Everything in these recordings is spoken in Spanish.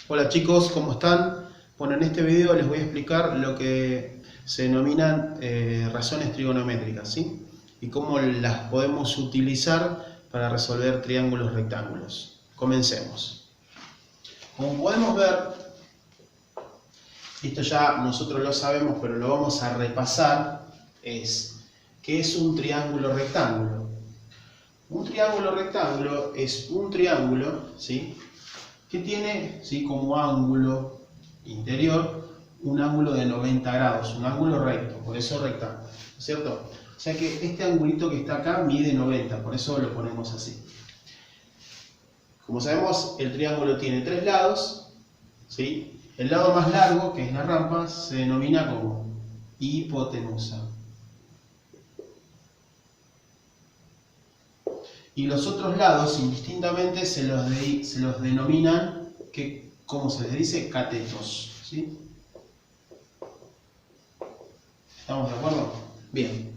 Hola chicos, ¿cómo están? Bueno, en este video les voy a explicar lo que se denominan razones trigonométricas, ¿sí? Y cómo las podemos utilizar para resolver triángulos rectángulos. Comencemos. Como podemos ver, esto ya nosotros lo sabemos, pero lo vamos a repasar, ¿qué es un triángulo rectángulo? Un triángulo rectángulo es un triángulo, ¿sí?, que tiene, ¿sí?, como ángulo interior un ángulo de 90 grados, un ángulo recto, por eso rectángulo, ¿cierto? O sea que este angulito que está acá mide 90, por eso lo ponemos así. Como sabemos, el triángulo tiene tres lados, ¿sí? El lado más largo, que es la rampa, se denomina como hipotenusa. Y los otros lados, indistintamente, se los denominan, ¿cómo se les dice? Catetos, ¿sí? ¿Estamos de acuerdo? Bien.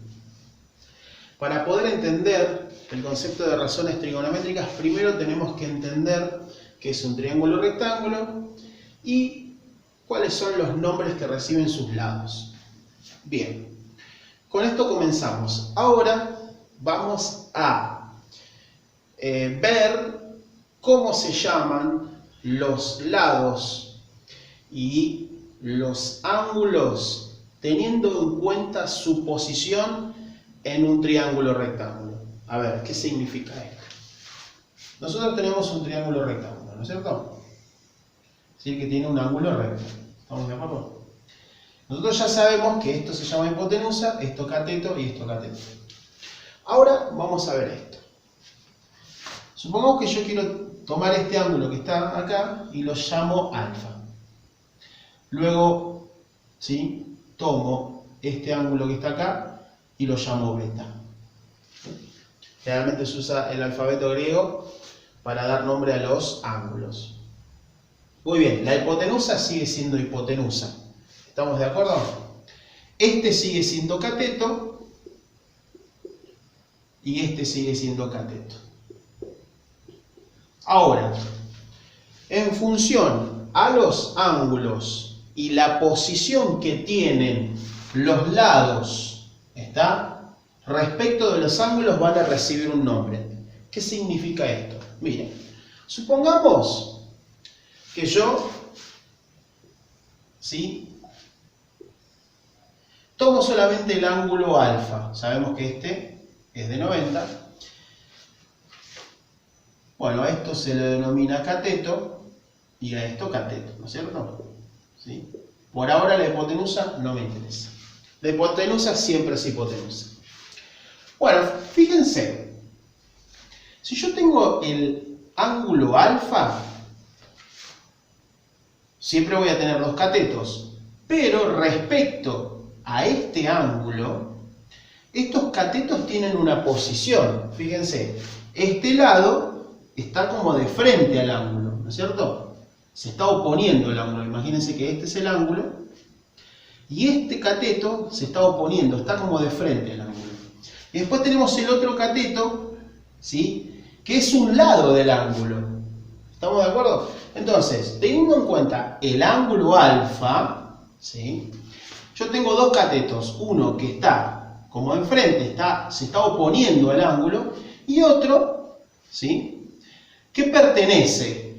Para poder entender el concepto de razones trigonométricas, primero tenemos que entender qué es un triángulo rectángulo y cuáles son los nombres que reciben sus lados. Bien. Con esto comenzamos. Ahora vamos a ver cómo se llaman los lados y los ángulos teniendo en cuenta su posición en un triángulo rectángulo. A ver, ¿qué significa esto? Nosotros tenemos un triángulo rectángulo, ¿no es cierto? Sí, que tiene un ángulo recto. ¿Estamos de acuerdo? Nosotros ya sabemos que esto se llama hipotenusa, esto cateto y esto cateto. Ahora vamos a ver esto. Supongamos que yo quiero tomar este ángulo que está acá y lo llamo alfa. Luego, ¿sí?, tomo este ángulo que está acá y lo llamo beta. Generalmente se usa el alfabeto griego para dar nombre a los ángulos. Muy bien, la hipotenusa sigue siendo hipotenusa. ¿Estamos de acuerdo? Este sigue siendo cateto y este sigue siendo cateto. Ahora, en función a los ángulos y la posición que tienen los lados, ¿está?, respecto de los ángulos van a recibir un nombre. ¿Qué significa esto? Miren, supongamos que yo, ¿sí?, tomo solamente el ángulo alfa. Sabemos que este es de 90. Bueno, a esto se le denomina cateto y a esto cateto, ¿no es cierto? ¿Sí? Por ahora la hipotenusa no me interesa. La hipotenusa siempre es hipotenusa. Bueno, fíjense, si yo tengo el ángulo alfa, siempre voy a tener dos catetos, pero respecto a este ángulo, estos catetos tienen una posición. Fíjense, este lado está como de frente al ángulo, ¿no es cierto? Se está oponiendo el ángulo. Imagínense que este es el ángulo y este cateto se está oponiendo, está como de frente al ángulo. Y después tenemos el otro cateto, ¿sí?, que es un lado del ángulo. ¿Estamos de acuerdo? Entonces, teniendo en cuenta el ángulo alfa, ¿sí?, yo tengo dos catetos, uno que está como enfrente, se está oponiendo al ángulo, y otro, ¿sí?, que pertenece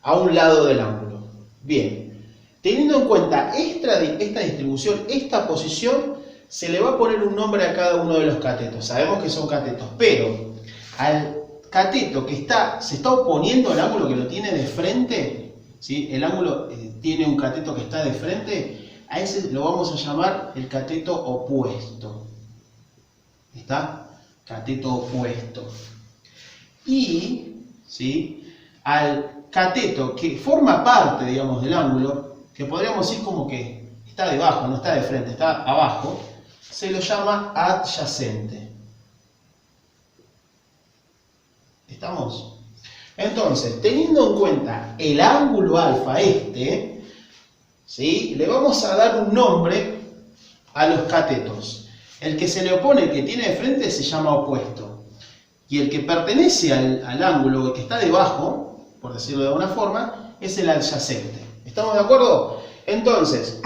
a un lado del ángulo. Bien, teniendo en cuenta esta distribución, esta posición, se le va a poner un nombre a cada uno de los catetos. Sabemos que son catetos, pero al cateto que se está oponiendo al ángulo, que lo tiene de frente, ¿sí?, el ángulo tiene un cateto que está de frente, a ese lo vamos a llamar el cateto opuesto. ¿Está? Cateto opuesto. Y, ¿sí?, al cateto que forma parte, digamos, del ángulo, que podríamos decir como que está debajo, no está de frente, está abajo, se lo llama adyacente. ¿Estamos? Entonces, teniendo en cuenta el ángulo alfa ¿sí?, le vamos a dar un nombre a los catetos. El que se le opone, el que tiene de frente, se llama opuesto. Y el que pertenece al ángulo que está debajo, por decirlo de alguna forma, es el adyacente. ¿Estamos de acuerdo? Entonces,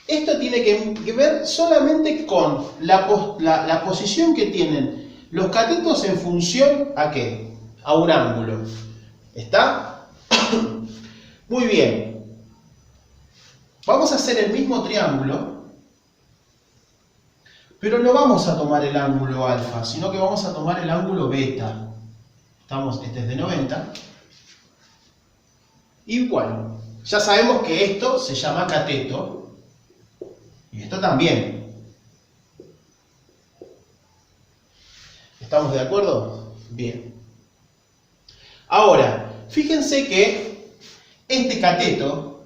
esto tiene que ver solamente con la posición que tienen los catetos en función ¿a qué? A un ángulo. ¿Está? Muy bien. Vamos a hacer el mismo triángulo, pero no vamos a tomar el ángulo alfa, sino que vamos a tomar el ángulo beta. Este es de 90. Y bueno, ya sabemos que esto se llama cateto. Y esto también. ¿Estamos de acuerdo? Bien. Ahora, fíjense que este cateto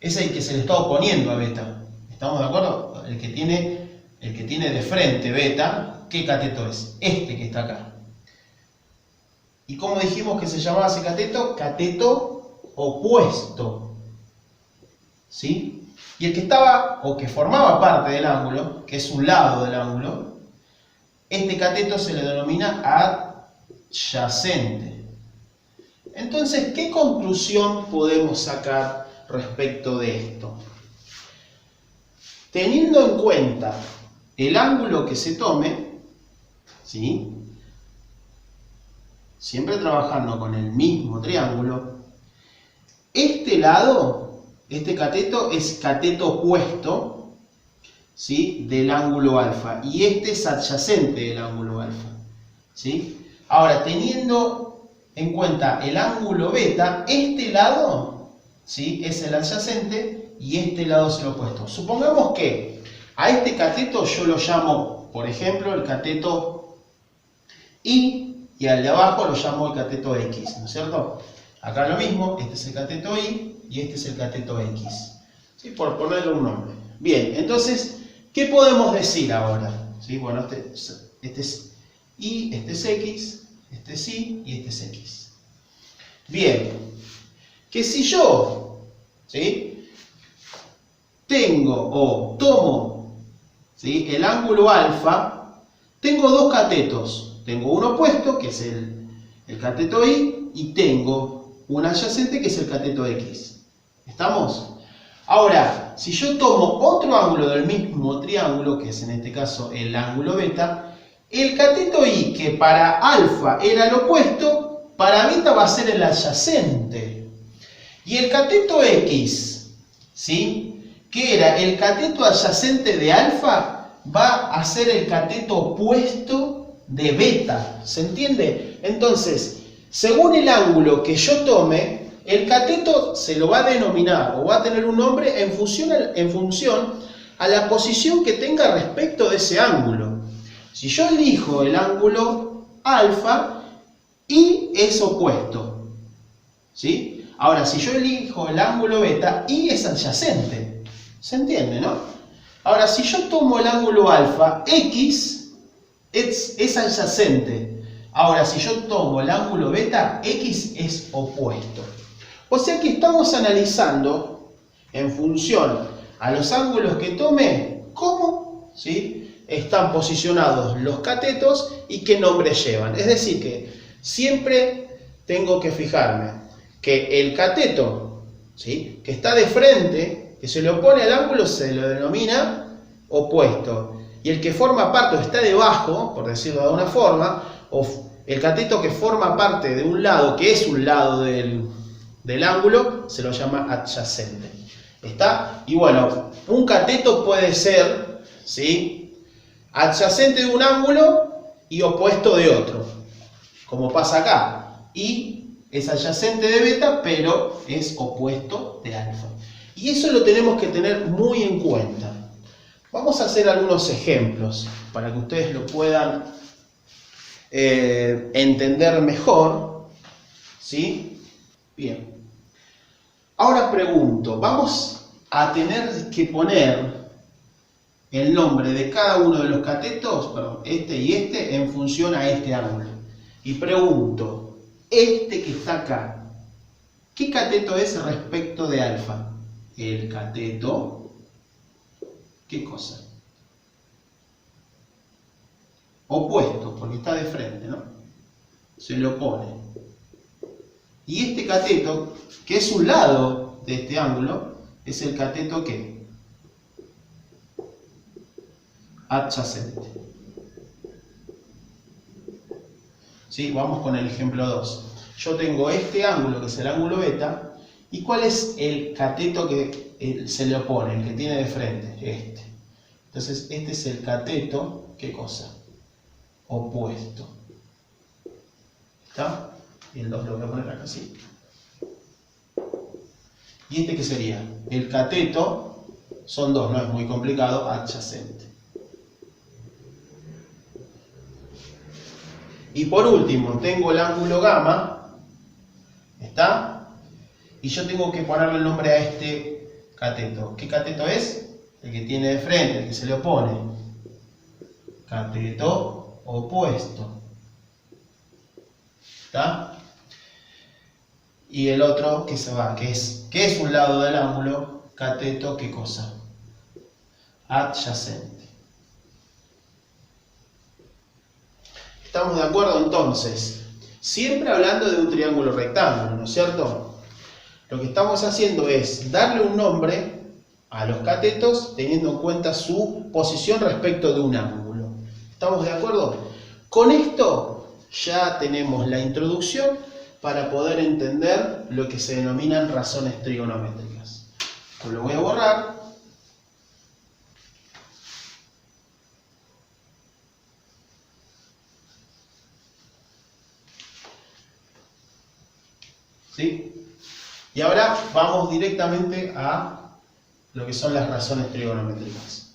es el que se le está oponiendo a beta. ¿Estamos de acuerdo? El que tiene de frente beta, ¿qué cateto es? Este que está acá. ¿Y cómo dijimos que se llamaba ese cateto? Cateto opuesto. ¿Sí? Y el que estaba, o que formaba parte del ángulo, que es un lado del ángulo, este cateto se le denomina adyacente. Entonces, ¿qué conclusión podemos sacar respecto de esto? Teniendo en cuenta el ángulo que se tome, ¿sí? Siempre trabajando con el mismo triángulo, este lado, este cateto es cateto opuesto, ¿sí? Del ángulo alfa, y este es adyacente del ángulo alfa, ¿sí? Ahora, teniendo en cuenta el ángulo beta, este lado, ¿sí? Es el adyacente y este lado es el opuesto. Supongamos que a este cateto yo lo llamo, por ejemplo, el cateto Y, y al de abajo lo llamo el cateto X, ¿no es cierto? Acá lo mismo, este es el cateto Y y este es el cateto X, ¿sí? Por ponerle un nombre. Bien, entonces, ¿qué podemos decir ahora? ¿Sí? Bueno, este es Y, este es X, este es Y y este es X. Bien, que si yo, ¿sí? Tengo o tomo, ¿sí? El ángulo alfa, tengo dos catetos. Tengo uno opuesto, que es el cateto Y, y tengo un adyacente, que es el cateto X. ¿Estamos? Ahora, si yo tomo otro ángulo del mismo triángulo, que es en este caso el ángulo beta, el cateto Y, que para alfa era el opuesto, para beta va a ser el adyacente. Y el cateto X, ¿sí? Que era el cateto adyacente de alfa, va a ser el cateto opuesto de beta. ¿Se entiende? Entonces, según el ángulo que yo tome, el cateto se lo va a denominar o va a tener un nombre en función a la posición que tenga respecto de ese ángulo. Si yo elijo el ángulo alfa, Y es opuesto, ¿sí? Ahora, si yo elijo el ángulo beta, Y es adyacente. ¿Se entiende, no? Ahora, si yo tomo el ángulo alfa, X es adyacente. Ahora, si yo tomo el ángulo beta, X es opuesto. O sea que estamos analizando, en función a los ángulos que tome, cómo, ¿sí? Están posicionados los catetos y qué nombres llevan. Es decir, que siempre tengo que fijarme que el cateto, ¿sí? Que está de frente, que se le opone al ángulo, se lo denomina opuesto. Y el que forma parte o está debajo, por decirlo de alguna forma, o el cateto que forma parte de un lado, que es un lado del ángulo, se lo llama adyacente. ¿Está? Y bueno, un cateto puede ser, ¿sí? Adyacente de un ángulo y opuesto de otro, como pasa acá. Y es adyacente de beta, pero es opuesto de alfa. Y eso lo tenemos que tener muy en cuenta. Vamos a hacer algunos ejemplos para que ustedes lo puedan entender mejor, ¿sí? Bien. Ahora pregunto, vamos a tener que poner el nombre de cada uno de los catetos, perdón, este y este, en función a este ángulo. Y pregunto, este que está acá, ¿qué cateto es respecto de alfa? El cateto, ¿qué cosa? Opuesto, porque está de frente, ¿no? Se le opone. Y este cateto, que es un lado de este ángulo, es el cateto ¿qué? Adyacente. ¿Sí? Vamos con el ejemplo 2. Yo tengo este ángulo, que es el ángulo beta, ¿y cuál es el cateto que se le opone, el que tiene de frente? Este. Entonces, este es el cateto, ¿qué cosa? Opuesto. ¿Está? Y el 2 lo voy a poner acá así. ¿Y este qué sería? El cateto, son dos, no es muy complicado, adyacente. Y por último, tengo el ángulo gamma, ¿está? Y yo tengo que ponerle el nombre a este cateto. ¿Qué cateto es? El que tiene de frente, el que se le opone. Cateto opuesto. ¿Está? Y el otro que se va, que es un lado del ángulo, cateto, ¿qué cosa? Adyacente. ¿Estamos de acuerdo entonces? Siempre hablando de un triángulo rectángulo, ¿no es cierto? Lo que estamos haciendo es darle un nombre a los catetos teniendo en cuenta su posición respecto de un ángulo. ¿Estamos de acuerdo? Con esto ya tenemos la introducción para poder entender lo que se denominan razones trigonométricas. Esto lo voy a borrar. ¿Sí? Y ahora vamos directamente a lo que son las razones trigonométricas.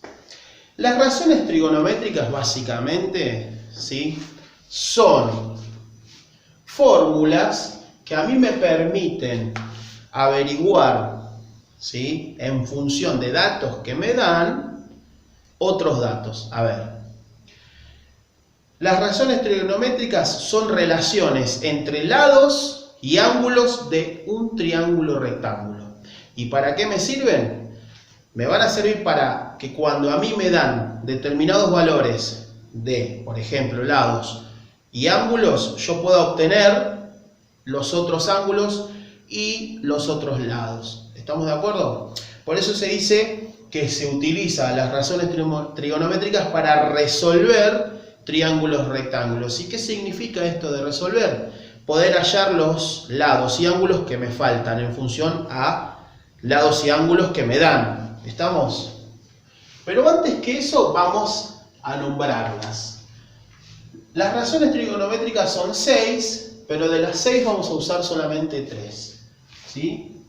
Las razones trigonométricas básicamente, ¿sí?, son fórmulas que a mí me permiten averiguar, ¿sí?, en función de datos que me dan, otros datos. A ver, las razones trigonométricas son relaciones entre lados y ángulos de un triángulo rectángulo. ¿Y para qué me sirven? Me van a servir para que cuando a mí me dan determinados valores de, por ejemplo, lados y ángulos, yo pueda obtener los otros ángulos y los otros lados. ¿Estamos de acuerdo? Por eso se dice que se utiliza las razones trigonométricas para resolver triángulos rectángulos. ¿Y qué significa esto de resolver? Poder hallar los lados y ángulos que me faltan en función a lados y ángulos que me dan. ¿Estamos? Pero antes que eso vamos a nombrarlas. Las razones trigonométricas son 6, pero de las 6 vamos a usar solamente 3. ¿Sí?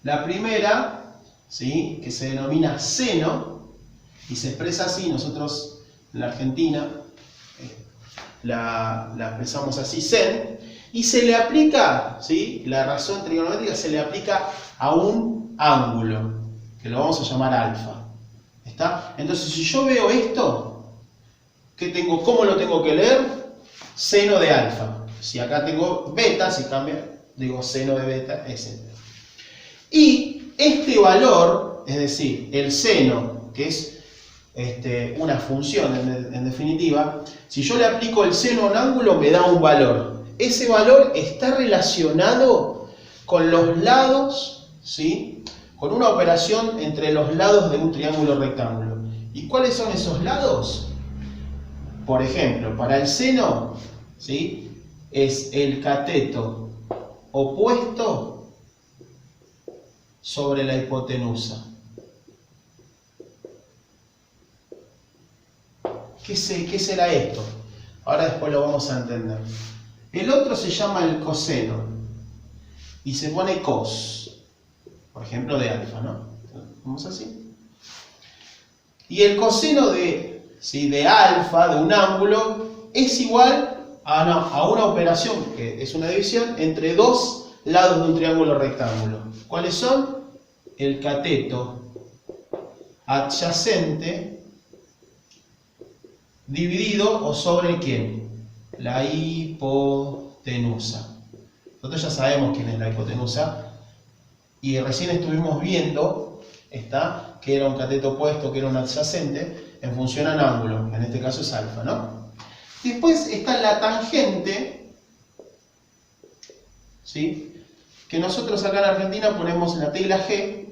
La primera, ¿sí?, que se denomina seno, y se expresa así, nosotros en la Argentina la expresamos así, sen, y se le aplica, ¿sí?, la razón trigonométrica se le aplica a un ángulo, que lo vamos a llamar alfa. ¿Está? Entonces, si yo veo esto, ¿qué tengo? ¿Cómo lo tengo que leer? Seno de alfa. Si acá tengo beta, si cambia, digo seno de beta, etc. Y este valor, es decir, el seno, que es una función en definitiva, si yo le aplico el seno a un ángulo me da un valor. Ese valor está relacionado con los lados, ¿sí?, con una operación entre los lados de un triángulo rectángulo. ¿Y cuáles son esos lados? Por ejemplo, para el seno, ¿sí?, es el cateto opuesto sobre la hipotenusa. ¿Qué será esto? Ahora después lo vamos a entender. El otro se llama el coseno y se pone cos, por ejemplo, de alfa, ¿no? Vamos así. Y el coseno de alfa, de un ángulo, es igual a una operación, que es una división, entre dos lados de un triángulo rectángulo. ¿Cuáles son? El cateto adyacente dividido o sobre ¿quién? La hipotenusa. Nosotros ya sabemos quién es la hipotenusa y recién estuvimos viendo que era un cateto opuesto, que era un adyacente en función al ángulo, en este caso es alfa, ¿no? Después está la tangente, ¿sí? Que nosotros acá en Argentina ponemos la tecla G,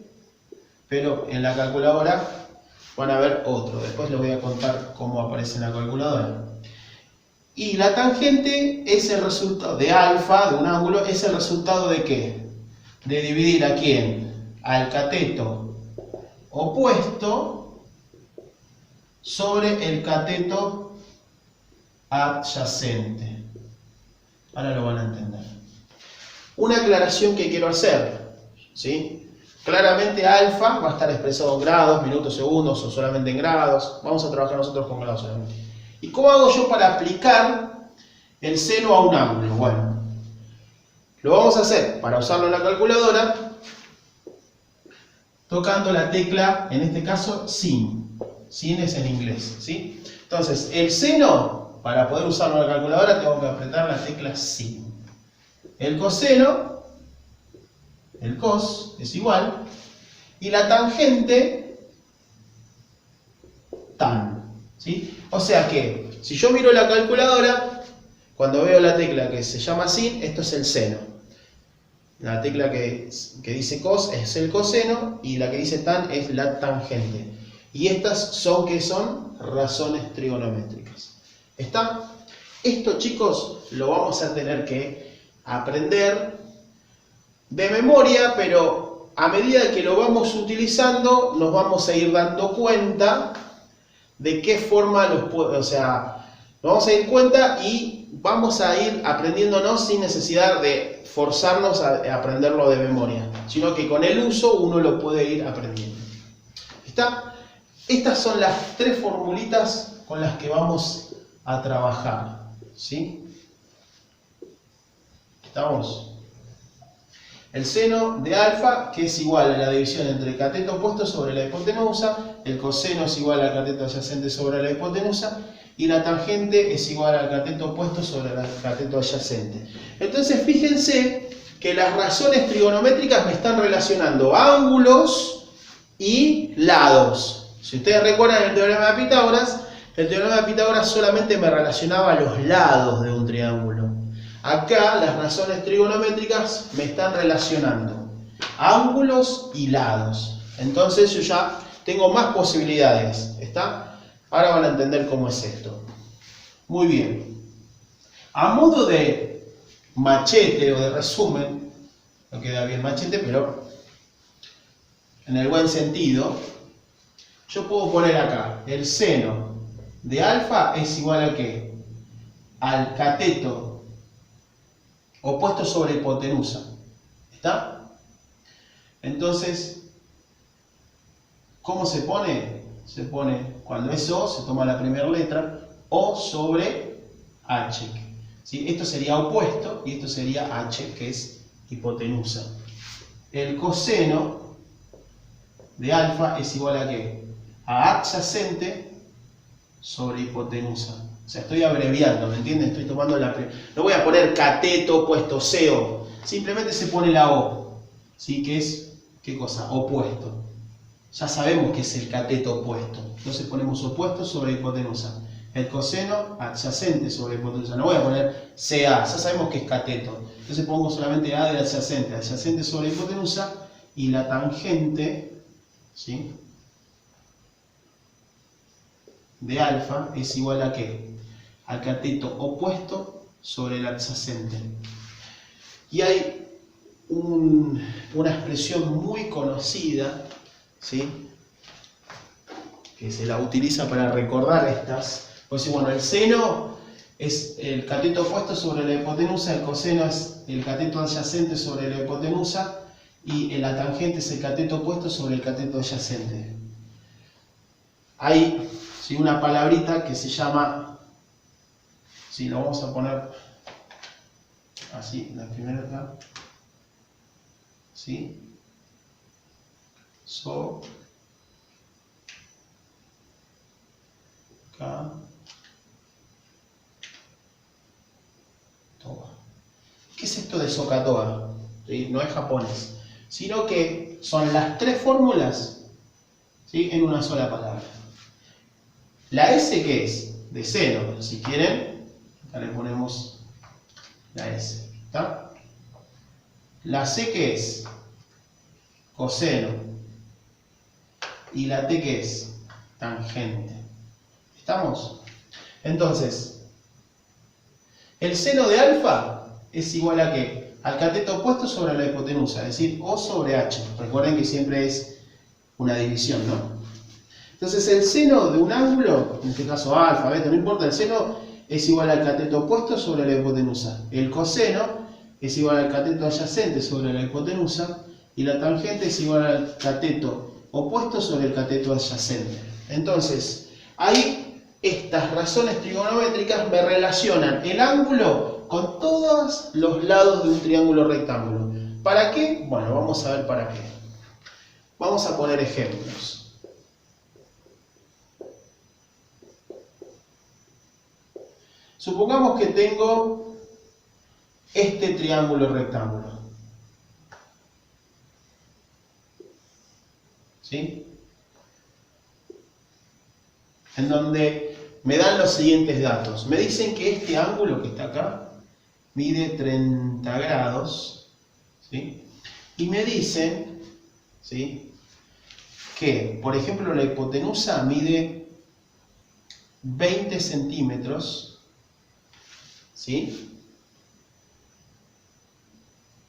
pero en la calculadora van a ver otro. Después les voy a contar cómo aparece en la calculadora. Y la tangente es el resultado de alfa, de un ángulo, es el resultado de ¿qué? De dividir ¿a quién? Al cateto opuesto sobre el cateto adyacente. Ahora lo van a entender. Una aclaración que quiero hacer, ¿sí? Claramente alfa va a estar expresado en grados, minutos, segundos o solamente en grados. Vamos a trabajar nosotros con grados solamente. ¿Y cómo hago yo para aplicar el seno a un ángulo? Bueno, lo vamos a hacer para usarlo en la calculadora tocando la tecla, en este caso, sin. Sin es en inglés, ¿sí? Entonces, el seno, para poder usarlo en la calculadora, tengo que apretar la tecla sin. El coseno, el cos, es igual. Y la tangente, tan. ¿Sí? O sea que, si yo miro la calculadora, cuando veo la tecla que se llama sin, esto es el seno. La tecla que dice cos es el coseno y la que dice tan es la tangente. Y estas son, ¿qué son? Razones trigonométricas. ¿Está? Esto, chicos, lo vamos a tener que aprender de memoria, pero a medida que lo vamos utilizando, nos vamos a ir dando cuenta de qué forma los puedo, o sea, nos vamos a ir cuenta y vamos a ir aprendiéndonos sin necesidad de forzarnos a aprenderlo de memoria, sino que con el uso uno lo puede ir aprendiendo. ¿Está? Estas son las tres formulitas con las que vamos a trabajar, ¿sí? ¿Estamos? El seno de alfa, que es igual a la división entre el cateto opuesto sobre la hipotenusa, el coseno es igual al cateto adyacente sobre la hipotenusa, y la tangente es igual al cateto opuesto sobre el cateto adyacente. Entonces, fíjense que las razones trigonométricas me están relacionando ángulos y lados. Si ustedes recuerdan el teorema de Pitágoras, el teorema de Pitágoras solamente me relacionaba los lados de un triángulo. Acá las razones trigonométricas me están relacionando ángulos y lados. Entonces yo ya tengo más posibilidades. ¿Está? Ahora van a entender cómo es esto. Muy bien. A modo de machete o de resumen, no queda bien machete, pero en el buen sentido, yo puedo poner acá el seno de alfa es igual a ¿qué? Al cateto opuesto sobre hipotenusa. ¿Está? Entonces, ¿cómo se pone? Se pone, cuando es O, se toma la primera letra, O sobre H. ¿Sí? Esto sería opuesto y esto sería H, que es hipotenusa. El coseno de alfa es igual a ¿qué? A adyacente sobre hipotenusa. O sea, estoy abreviando, ¿me entienden? Estoy tomando la... No voy a poner cateto opuesto, CO. Simplemente se pone la O. ¿Sí? Que es, ¿qué cosa? Opuesto. Ya sabemos que es el cateto opuesto. Entonces ponemos opuesto sobre hipotenusa. El coseno adyacente sobre hipotenusa. No voy a poner CA, ya sabemos que es cateto. Entonces pongo solamente A de adyacente. Adyacente sobre hipotenusa. Y la tangente, ¿sí? De alfa es igual a ¿qué? Al cateto opuesto sobre el adyacente. Y hay una expresión muy conocida, ¿sí? Que se la utiliza para recordar estas. Pues bueno, el seno es el cateto opuesto sobre la hipotenusa, el coseno es el cateto adyacente sobre la hipotenusa y la tangente es el cateto opuesto sobre el cateto adyacente. Hay, ¿sí?, una palabrita que se llama, ¿sí?, lo vamos a poner así, la primera acá, ¿sí? ¿Qué es esto de SOHCAHTOA? ¿Sí? No es japonés, sino que son las tres fórmulas, ¿sí?, en una sola palabra. La S, ¿qué es? De seno, pero si quieren, acá le ponemos la S. ¿Está? La C que es coseno y la T que es tangente. ¿Estamos? Entonces, el seno de alfa es igual a ¿qué? Al cateto opuesto sobre la hipotenusa, es decir, O sobre H. Recuerden que siempre es una división, ¿no? Entonces el seno de un ángulo, en este caso alfa, beta, no importa, el seno es igual al cateto opuesto sobre la hipotenusa. El coseno es igual al cateto adyacente sobre la hipotenusa y la tangente es igual al cateto opuesto sobre el cateto adyacente. Entonces, ahí estas razones trigonométricas me relacionan el ángulo con todos los lados de un triángulo rectángulo. ¿Para qué? Bueno, vamos a ver para qué. Vamos a poner ejemplos. Supongamos que tengo este triángulo rectángulo. ¿Sí? En donde me dan los siguientes datos. Me dicen que este ángulo que está acá mide 30 grados. ¿Sí? Y me dicen, ¿sí?, que, por ejemplo, la hipotenusa mide 20 centímetros. ¿Sí?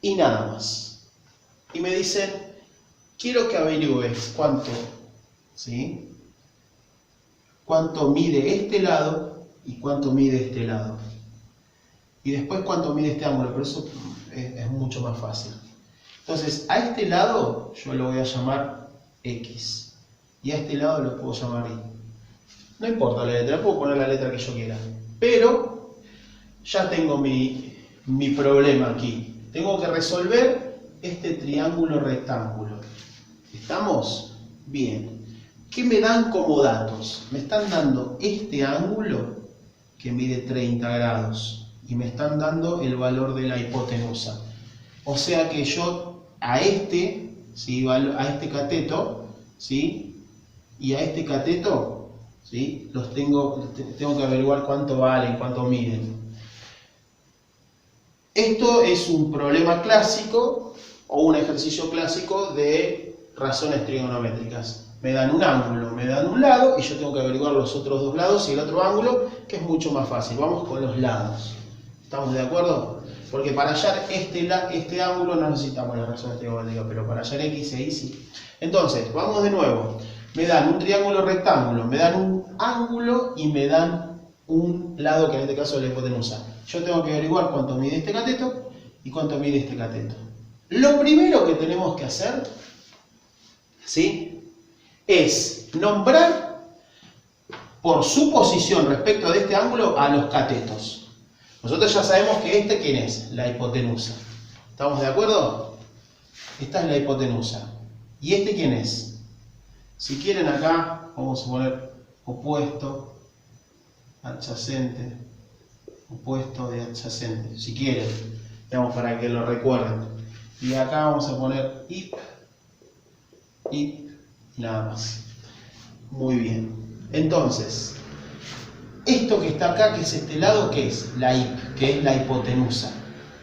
Y nada más. Y me dicen, quiero que averigües cuánto, ¿sí?, cuánto mide este lado y cuánto mide este lado. Y después cuánto mide este ángulo, pero eso es mucho más fácil. Entonces, a este lado yo lo voy a llamar X. Y a este lado lo puedo llamar Y. No importa la letra, puedo poner la letra que yo quiera. Pero ya tengo mi problema aquí. Tengo que resolver este triángulo rectángulo. ¿Estamos? Bien. ¿Qué me dan como datos? Me están dando este ángulo que mide 30 grados y me están dando el valor de la hipotenusa. O sea que yo a este, ¿sí?, a este cateto, ¿sí?, y a este cateto, ¿sí?, tengo que averiguar cuánto valen, cuánto miden. Esto es un problema clásico o un ejercicio clásico de razones trigonométricas. Me dan un ángulo, me dan un lado y yo tengo que averiguar los otros dos lados y el otro ángulo, que es mucho más fácil. Vamos con los lados. ¿Estamos de acuerdo? Porque para hallar este ángulo no necesitamos las razones trigonométricas, pero para hallar X e Y sí. Entonces, vamos de nuevo. Me dan un triángulo rectángulo, me dan un ángulo y me dan un lado, que en este caso es la hipotenusa. Yo tengo que averiguar cuánto mide este cateto y cuánto mide este cateto. Lo primero que tenemos que hacer, ¿sí?, es nombrar por su posición respecto de este ángulo a los catetos. Nosotros ya sabemos que este, ¿quién es? La hipotenusa. ¿Estamos de acuerdo? Esta es la hipotenusa. ¿Y este quién es? Si quieren acá, vamos a poner opuesto, adyacente, opuesto de adyacente, si quieren, digamos, para que lo recuerden. Y acá vamos a poner IP, y nada más. Muy bien. Entonces, esto que está acá, que es este lado, ¿qué es? La IP, que es la hipotenusa.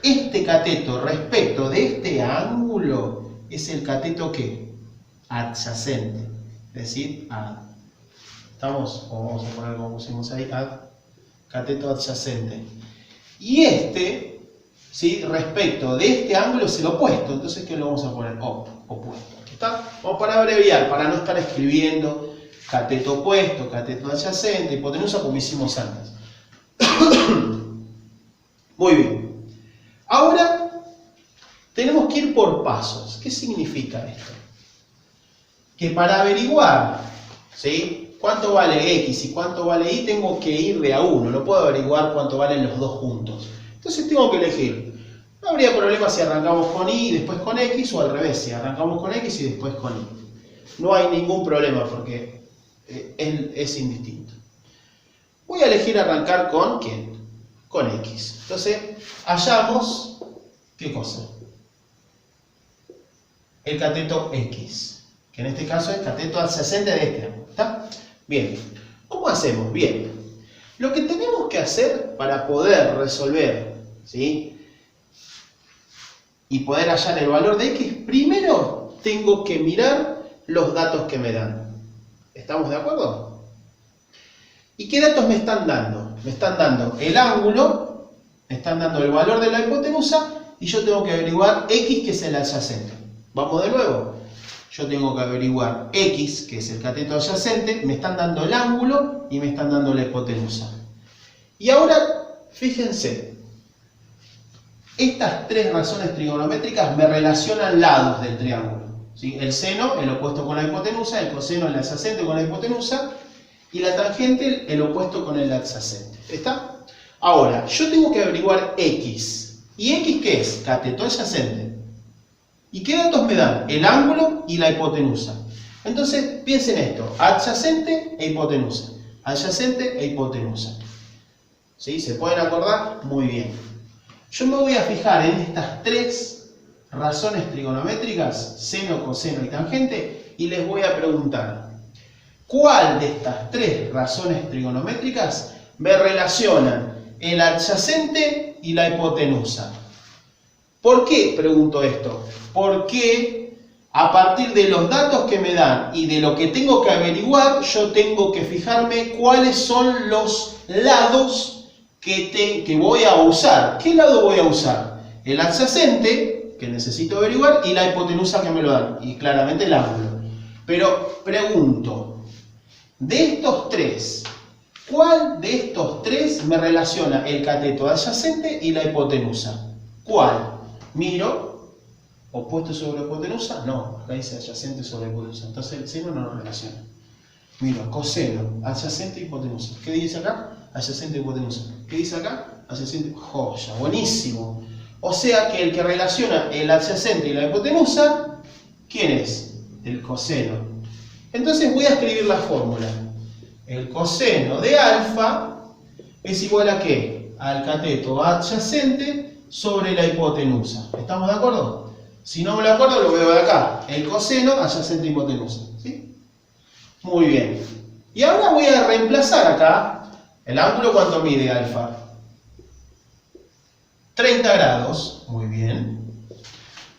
Este cateto respecto de este ángulo es el cateto ¿qué? Adyacente. Es decir, ad. ¿Estamos? O vamos a poner como pusimos ahí, ad, cateto adyacente. Y este, ¿sí?, respecto de este ángulo es el opuesto. Entonces, ¿qué lo vamos a poner? Opuesto. ¿Está? Vamos para abreviar, para no estar escribiendo cateto opuesto, cateto adyacente, hipotenusa, como hicimos antes. Muy bien. Ahora tenemos que ir por pasos. ¿Qué significa esto? Que para averiguar, ¿sí?, cuánto vale X y cuánto vale Y, tengo que ir de a uno. No puedo averiguar cuánto valen los dos juntos. Entonces tengo que elegir. No habría problema si arrancamos con Y y después con X, o al revés, si arrancamos con X y después con Y. No hay ningún problema porque es indistinto. Voy a elegir arrancar con ¿quién? Con X. Entonces, hallamos, ¿qué cosa? El cateto X, que en este caso es cateto adyacente de este ángulo. ¿Está? Bien. ¿Cómo hacemos? Bien. Lo que tenemos que hacer para poder resolver, ¿sí?, y poder hallar el valor de x, primero tengo que mirar los datos que me dan. ¿Estamos de acuerdo? ¿Y qué datos me están dando? Me están dando el ángulo, me están dando el valor de la hipotenusa, y yo tengo que averiguar x, que es el adyacente. Vamos de nuevo. Yo tengo que averiguar x, que es el cateto adyacente, me están dando el ángulo y me están dando la hipotenusa. Y ahora, fíjense, estas tres razones trigonométricas me relacionan lados del triángulo, ¿sí? El seno, el opuesto con la hipotenusa, el coseno, el adyacente con la hipotenusa, y la tangente, el opuesto con el adyacente. ¿Está? Ahora, yo tengo que averiguar x. ¿Y x qué es? Cateto adyacente. ¿Y qué datos me dan? El ángulo y la hipotenusa. Entonces, piensen esto, adyacente e hipotenusa. Adyacente e hipotenusa. ¿Sí? ¿Se pueden acordar? Muy bien. Yo me voy a fijar en estas tres razones trigonométricas, seno, coseno y tangente, y les voy a preguntar, ¿cuál de estas tres razones trigonométricas me relacionan el adyacente y la hipotenusa? ¿Por qué pregunto esto? Porque a partir de los datos que me dan y de lo que tengo que averiguar, yo tengo que fijarme cuáles son los lados que voy a usar. ¿Qué lado voy a usar? El adyacente, que necesito averiguar, y la hipotenusa, que me lo dan, y claramente el ángulo. Pero pregunto, de estos tres, ¿cuál de estos tres me relaciona el cateto adyacente y la hipotenusa? ¿Cuál? Miro, opuesto sobre hipotenusa, no, acá dice adyacente sobre hipotenusa, entonces el seno no lo relaciona. Miro, coseno, adyacente, hipotenusa. ¿Qué dice acá? Adyacente, hipotenusa. ¿Qué dice acá? Adyacente, joya, buenísimo. O sea que el que relaciona el adyacente y la hipotenusa, ¿quién es? El coseno. Entonces voy a escribir la fórmula. El coseno de alfa es igual a ¿qué? Al cateto adyacente sobre la hipotenusa. ¿Estamos de acuerdo? Si no me lo acuerdo, lo veo de acá. El coseno, adyacente, hipotenusa. ¿Sí? Muy bien. Y ahora voy a reemplazar acá el ángulo. ¿Cuánto mide alfa? 30 grados. Muy bien.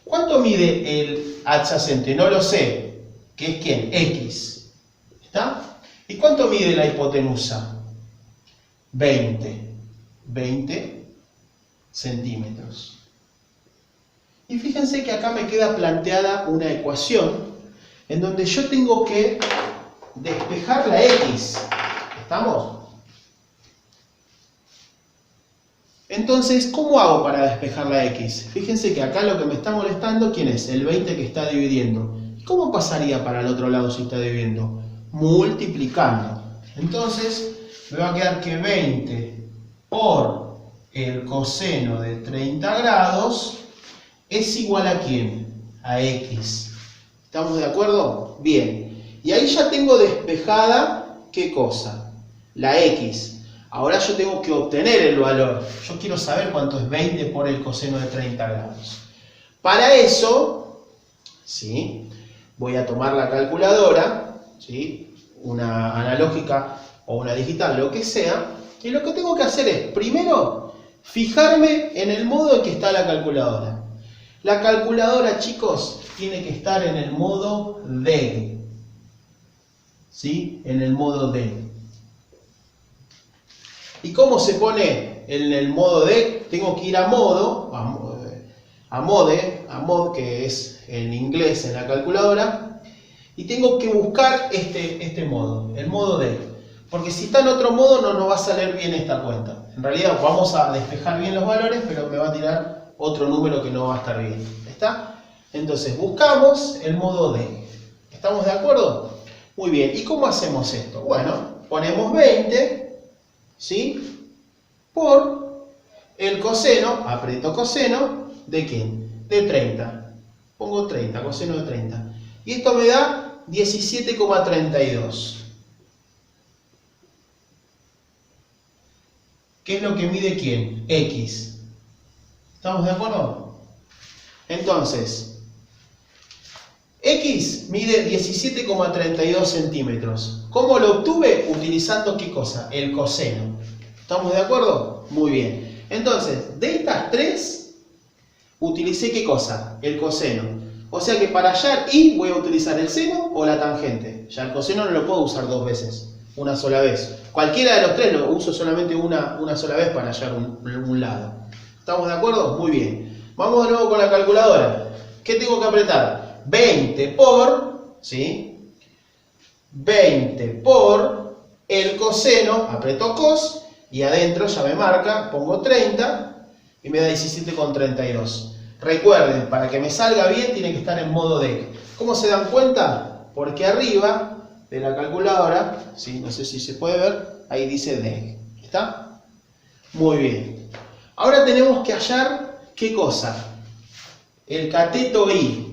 ¿Cuánto mide el adyacente? No lo sé. ¿Qué es quién? X. ¿Está? ¿Y cuánto mide la hipotenusa? 20 centímetros. Y fíjense que acá me queda planteada una ecuación en donde yo tengo que despejar la X. ¿Estamos? Entonces, ¿cómo hago para despejar la X? Fíjense que acá lo que me está molestando, ¿quién es? El 20 que está dividiendo. ¿Y cómo pasaría para el otro lado si está dividiendo? Multiplicando. Entonces, me va a quedar que 20 por el coseno de 30 grados es igual a ¿quién? A X. ¿Estamos de acuerdo? Bien. Y ahí ya tengo despejada, ¿qué cosa? La X. Ahora yo tengo que obtener el valor. Yo quiero saber cuánto es 20 por el coseno de 30 grados. Para eso, ¿sí? Voy a tomar la calculadora, ¿sí? Una analógica o una digital, lo que sea. Y lo que tengo que hacer es, primero, fijarme en el modo en que está la calculadora. La calculadora, chicos, tiene que estar en el modo DEG. ¿Sí? En el modo DEG. ¿Y cómo se pone en el modo DEG? Tengo que ir a modo, a mod, que es en inglés en la calculadora, y tengo que buscar este modo, el modo DEG. Porque si está en otro modo no nos va a salir bien esta cuenta. En realidad vamos a despejar bien los valores, pero me va a tirar otro número que no va a estar bien. ¿Está? Entonces buscamos el modo DEG. ¿Estamos de acuerdo? Muy bien. ¿Y cómo hacemos esto? Bueno, ponemos 20, ¿sí? Por el coseno, aprieto coseno, ¿de quién? De 30. Pongo 30, coseno de 30. Y esto me da 17,32. ¿Qué es lo que mide quién? X. ¿Estamos de acuerdo? Entonces, X mide 17,32 centímetros. ¿Cómo lo obtuve? Utilizando ¿qué cosa? El coseno. ¿Estamos de acuerdo? Muy bien. Entonces, de estas tres, utilicé ¿qué cosa? El coseno. O sea que para hallar y voy a utilizar el seno o la tangente. Ya el coseno no lo puedo usar dos veces, una sola vez. Cualquiera de los tres lo uso solamente una sola vez para hallar un lado. ¿Estamos de acuerdo? Muy bien. Vamos de nuevo con la calculadora. ¿Qué tengo que apretar? 20 por, ¿sí? 20 por el coseno, aprieto cos y adentro ya me marca, pongo 30 y me da 17,32. Recuerden, para que me salga bien tiene que estar en modo DEC. ¿Cómo se dan cuenta? Porque arriba de la calculadora, ¿sí? No sé si se puede ver, ahí dice DEC. ¿Está? Muy bien. Ahora tenemos que hallar, ¿qué cosa? El cateto I.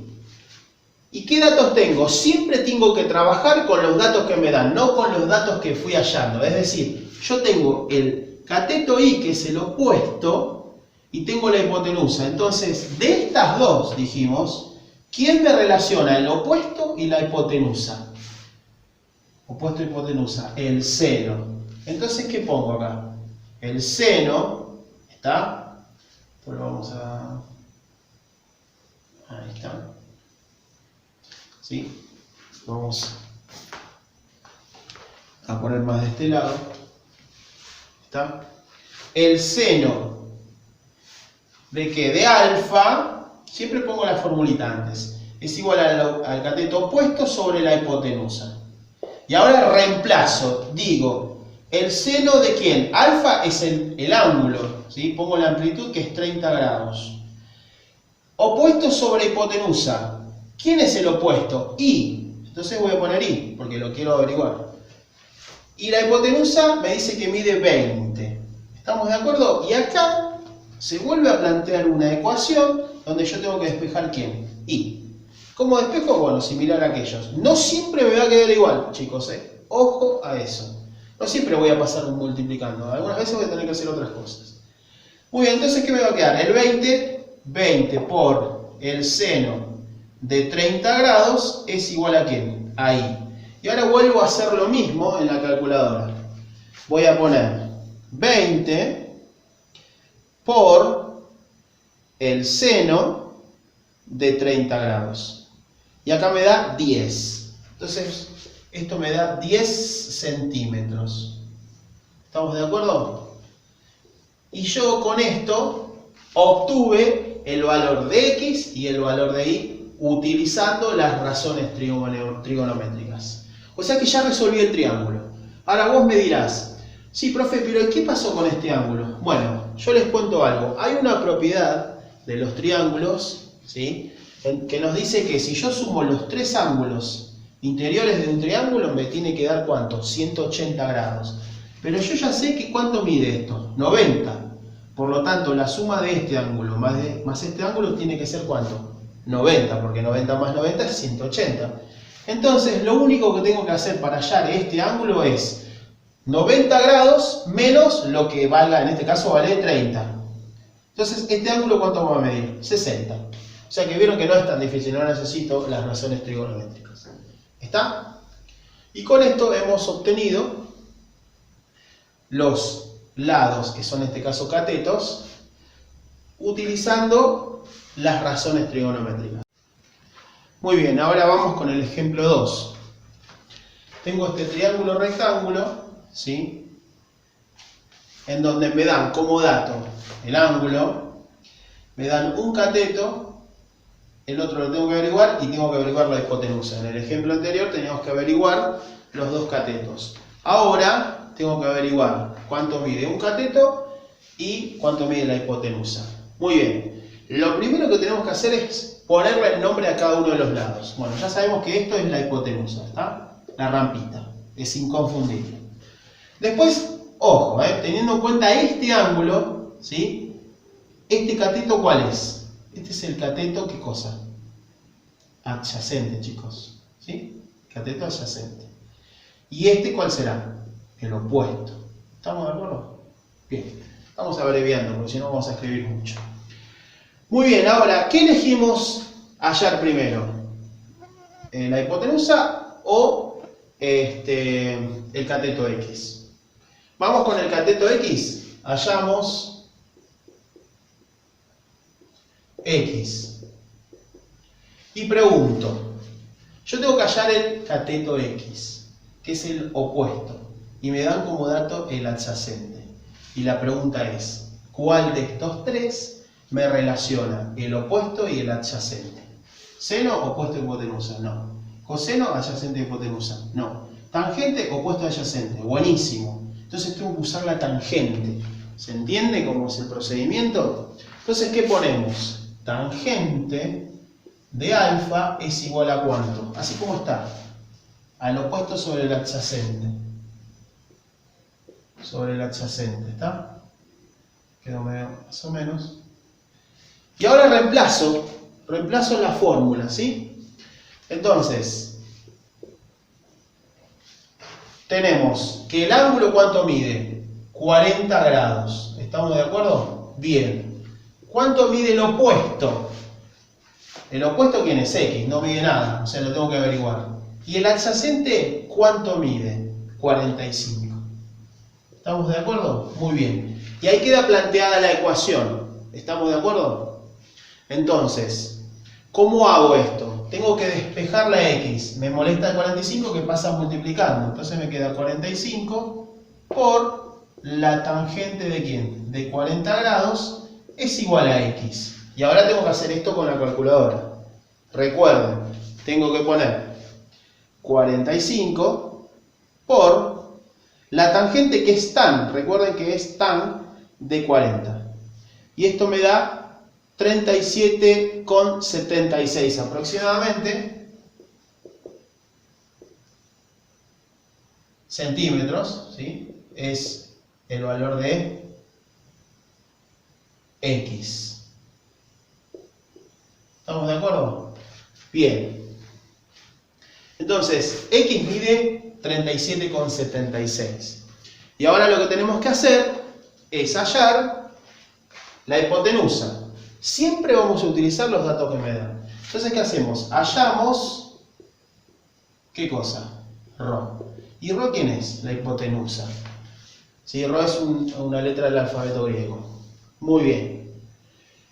¿Y qué datos tengo? Siempre tengo que trabajar con los datos que me dan, no con los datos que fui hallando. Es decir, yo tengo el cateto I, que es el opuesto, y tengo la hipotenusa. Entonces, de estas dos, dijimos, ¿quién me relaciona el opuesto y la hipotenusa? Opuesto y hipotenusa, el seno. Entonces, ¿qué pongo acá? El seno, ¿está? Pues lo vamos a... Ahí está. ¿Sí? Vamos a poner más de este lado. ¿Está? El seno de que de alfa, siempre pongo la formulita antes, es igual al cateto opuesto sobre la hipotenusa. Y ahora reemplazo, digo, el seno de quién? Alfa es el ángulo, ¿sí? Pongo la amplitud que es 30 grados. Opuesto sobre hipotenusa. ¿Quién es el opuesto? I. Entonces voy a poner I, porque lo quiero averiguar. Y la hipotenusa me dice que mide 20. ¿Estamos de acuerdo? Y acá se vuelve a plantear una ecuación donde yo tengo que despejar ¿quién? I. ¿Cómo despejo? Bueno, similar a aquellos. No siempre me va a quedar igual, chicos, ¿eh? Ojo a eso. No siempre voy a pasar multiplicando. Algunas veces voy a tener que hacer otras cosas. Muy bien, entonces, ¿qué me va a quedar? El 20 por el seno de 30 grados es igual a ¿quién? A I. Y ahora vuelvo a hacer lo mismo en la calculadora. Voy a poner 20 por el seno de 30 grados. Y acá me da 10. Entonces, esto me da 10 centímetros. ¿Estamos de acuerdo? Y yo con esto obtuve el valor de X y el valor de Y utilizando las razones trigonométricas. O sea que ya resolví el triángulo. Ahora vos me dirás, sí, profe, pero ¿qué pasó con este ángulo? Bueno, yo les cuento algo. Hay una propiedad de los triángulos, ¿sí?, que nos dice que si yo sumo los tres ángulos interiores de un triángulo, me tiene que dar ¿cuánto? 180 grados. Pero yo ya sé que ¿cuánto mide esto? 90. Por lo tanto, la suma de este ángulo más este ángulo tiene que ser ¿cuánto? 90, porque 90 más 90 es 180. Entonces, lo único que tengo que hacer para hallar este ángulo es 90 grados menos lo que valga, en este caso vale 30. Entonces, ¿este ángulo cuánto va a medir? 60. O sea que vieron que no es tan difícil, no necesito las razones trigonométricas. ¿Está? Y con esto hemos obtenido los lados, que son en este caso catetos, utilizando las razones trigonométricas. Muy bien, ahora vamos con el ejemplo 2. Tengo este triángulo rectángulo, ¿sí?, en donde me dan como dato el ángulo, me dan un cateto, el otro lo tengo que averiguar y tengo que averiguar la hipotenusa. En el ejemplo anterior teníamos que averiguar los dos catetos. Ahora tengo que averiguar cuánto mide un cateto y cuánto mide la hipotenusa. Muy bien, lo primero que tenemos que hacer es ponerle el nombre a cada uno de los lados. Bueno, ya sabemos que esto es la hipotenusa, ¿está? La rampita, es inconfundible. Después, ojo, teniendo en cuenta este ángulo, ¿sí?, ¿este cateto cuál es? Este es el cateto, ¿qué cosa? Adyacente, chicos, ¿sí? Cateto adyacente. ¿Y este cuál será? El opuesto. ¿Estamos de acuerdo? Bien, vamos abreviando, porque si no vamos a escribir mucho. Muy bien, ahora, ¿qué elegimos hallar primero? ¿La hipotenusa o el cateto X? Vamos con el cateto X. Hallamos X. Y pregunto, yo tengo que hallar el cateto X, que es el opuesto, y me dan como dato el adyacente. Y la pregunta es, ¿cuál de estos tres me relaciona el opuesto y el adyacente? ¿Seno, opuesto y hipotenusa? No. ¿Coseno, adyacente y hipotenusa? No. ¿Tangente, opuesto, adyacente? Buenísimo. Entonces tengo que usar la tangente. ¿Se entiende cómo es el procedimiento? Entonces, ¿qué ponemos? Tangente de alfa es igual a ¿cuánto? Así como está. Al opuesto sobre el adyacente. Sobre el adyacente, ¿está? Quedó medio más o menos. Y ahora reemplazo la fórmula, ¿sí? Entonces, tenemos que el ángulo ¿cuánto mide? 40 grados. ¿Estamos de acuerdo? Bien. ¿Cuánto mide el opuesto? El opuesto, ¿quién es? X, no mide nada, o sea, lo tengo que averiguar. ¿Y el adyacente cuánto mide? 45. ¿Estamos de acuerdo? Muy bien. Y ahí queda planteada la ecuación. ¿Estamos de acuerdo? Entonces, ¿cómo hago esto? Tengo que despejar la X. Me molesta el 45 que pasa multiplicando. Entonces me queda 45 por la tangente de ¿quién? De 40 grados es igual a X. Y ahora tengo que hacer esto con la calculadora. Recuerden, tengo que poner 45 por la tangente que es tan, recuerden que es tan de 40. Y esto me da 37,76 aproximadamente centímetros, ¿sí? Es el valor de X. ¿Estamos de acuerdo? Bien. Entonces, X mide 37,76. Y ahora lo que tenemos que hacer es hallar la hipotenusa. Siempre vamos a utilizar los datos que me dan. Entonces, ¿qué hacemos? Hallamos, ¿qué cosa? Rho. ¿Y Rho quién es? La hipotenusa. ¿Sí? Rho es una letra del alfabeto griego. Muy bien.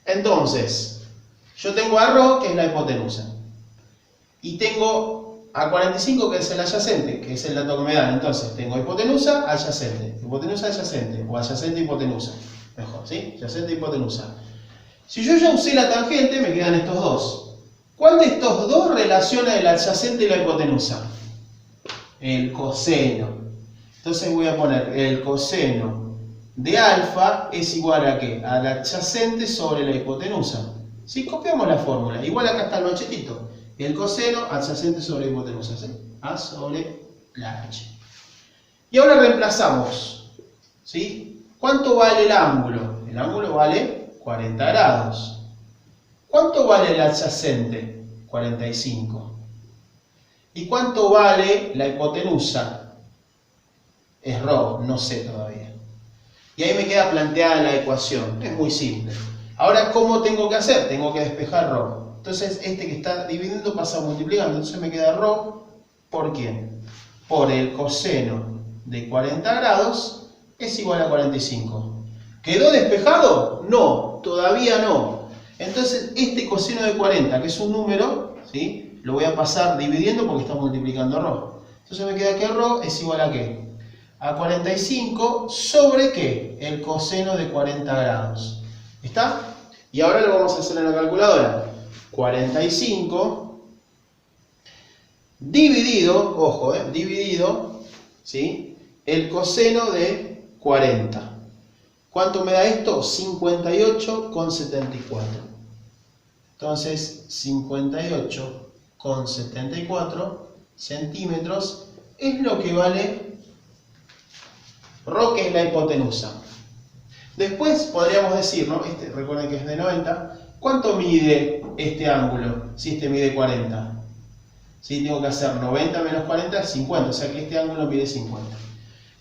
Entonces, yo tengo a Rho, que es la hipotenusa. Y tengo a 45, que es el adyacente, que es el dato que me dan. Entonces, tengo hipotenusa, adyacente. Hipotenusa, adyacente. O adyacente, hipotenusa. Mejor, ¿sí? Adyacente, hipotenusa. Si yo ya usé la tangente, me quedan estos dos. ¿Cuál de estos dos relaciona el adyacente y la hipotenusa? El coseno. Entonces voy a poner el coseno de alfa es igual a ¿qué? Al adyacente sobre la hipotenusa. Si copiamos la fórmula, igual acá está el machetito. El coseno adyacente sobre la hipotenusa, ¿sí? A sobre la H. Y ahora reemplazamos, ¿sí? ¿Cuánto vale el ángulo? El ángulo vale 40 grados. ¿Cuánto vale el adyacente? 45. ¿Y cuánto vale la hipotenusa? Es Rho, no sé todavía. Y ahí me queda planteada la ecuación. Es muy simple. Ahora, ¿cómo tengo que hacer? Tengo que despejar Rho. Entonces, este que está dividiendo pasa multiplicando. Entonces me queda Rho, ¿por quién? Por el coseno de 40 grados es igual a 45. ¿Quedó despejado? No, todavía no. Entonces, este coseno de 40, que es un número, ¿sí? Lo voy a pasar dividiendo porque está multiplicando Rho. Entonces me queda que Rho es igual a ¿qué? A 45 sobre ¿qué? El coseno de 40 grados. ¿Está? Y ahora lo vamos a hacer en la calculadora. 45 dividido, ojo, dividido, ¿sí? El coseno de 40. ¿Cuánto me da esto? 58,74. Entonces, 58,74 centímetros es lo que vale Rho, que es la hipotenusa. Después podríamos decir, ¿no? Recuerden que es de 90. ¿Cuánto mide este ángulo si este mide 40? ¿Sí? Tengo que hacer 90 menos 40 es 50, o sea que este ángulo mide 50.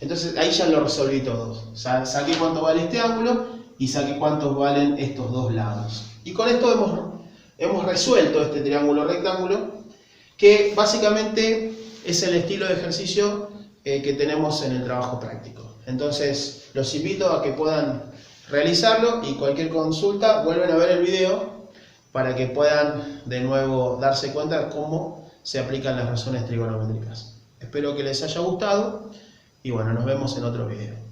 Entonces ahí ya lo resolví todo. Saqué cuánto vale este ángulo y saqué cuántos valen estos dos lados. Y con esto hemos resuelto este triángulo rectángulo, que básicamente es el estilo de ejercicio que tenemos en el trabajo práctico. Entonces los invito a que puedan realizarlo y cualquier consulta vuelven a ver el video para que puedan de nuevo darse cuenta de cómo se aplican las razones trigonométricas. Espero que les haya gustado y bueno, nos vemos en otro video.